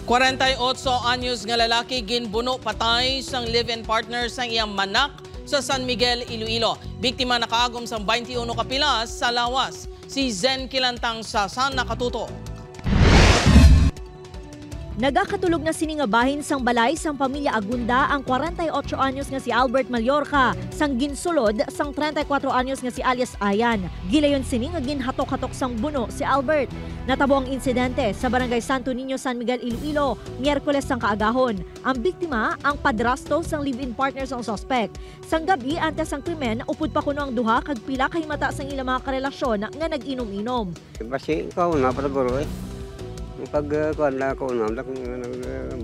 48 anyos nga lalaki ginbuno patay sang live-in partner sang iyang manak sa San Miguel, Iloilo. Biktima nakaagom sang 21 ka pilas sa lawas. Si Zen Kilantang Sasa nakatuto. Nagakatulog na siningabahin sang balay sang pamilya Agunda ang 48 anyos nga si Albert Mallorca sang ginsulod sang 34 anyos nga si alias Ayan. Gilayon sini nga ginhatok-hatok sang buno si Albert. Natabo ang insidente sa Barangay Santo Niño, San Miguel, Iloilo, Miyerkules sang kaagahon. Ang biktima ang padrasto sang live-in partner sang suspect. Sang gabi antes sang krimen upod pa kuno ang duha kag pila kay mata sang ilang mga karelasyon nga nag-inom-inom. Kasi ikaw na paraguro eh. Pag kuhan na ako naman,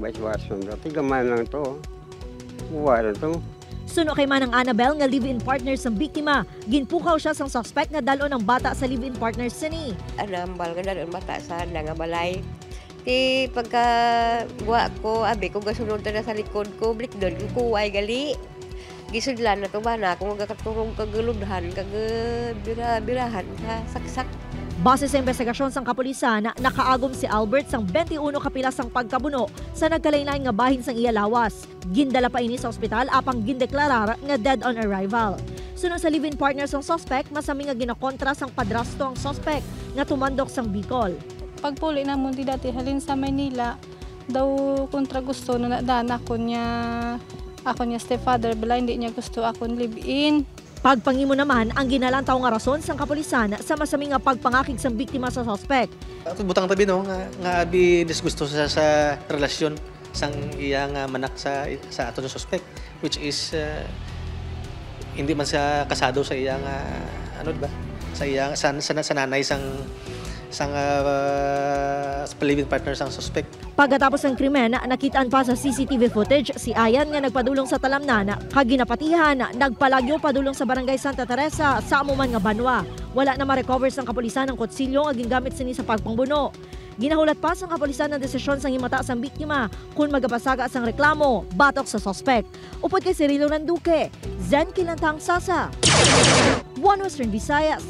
vice-versa na. Tigaman lang ito. Buwa na ito. Suno kay Manang Annabel nga live-in partner sang biktima. Ginpukaw siya sang suspect nga dalo ng bata sa live-in partner sini. Anambal ka dalo ng bata sa nga balay. Ti pagka guwa ko, abi ko gasunod na sa likod ko, blik doon, kuway gali. Gisudlan na to ba na kung magkakaturong kaguludhan, kagabirahan sa saksak. Base sa investigasyon sang kapulisan, nakaagom si Albert sang 21 kapilas sang pagkabuno sa nagkalain-lain nga bahin sang iya lawas. Gindala pa ini sa ospital apang gindeklarar nga dead on arrival. Sunod sa live-in partner sang suspect, masami nga ginakontra sang padrasto ang suspect nga tumandok sang Bicol. Pagpuli na mo di dati halin sa Maynila, daw kontra gusto na nadana ko niya stepfather, bala hindi niya gusto akong live-in. Pagpangimo naman ang ginalantaw nga rason sang kapulisan sa masami nga pagpangakig sang biktima sa suspect. Butang tabi no nga abi disgusto sa relasyon sang iya nga manak sa ato ng suspect, which is hindi man siya kasado sa iya nga sa iya sa nanay sang live-in partner sang suspect. Pagkatapos ng krimen, nakitaan pa sa CCTV footage si Ayan nga nagpadulong sa talamnan, kaginapatihan, nagpalagyo padulong sa Barangay Santa Teresa sa amuman nga banwa. Wala na ma-recover sang kapulisan ng kutsilyo nga gingamit sini sa pagpangbuno. Ginahulat pa sang kapulisan ng desisyon sang himata sang biktima kung magapasaga sang reklamo batok sa suspect. Upod kay Cirilo Nanduque, Zen Kilantang Sasa, One Western Visayas.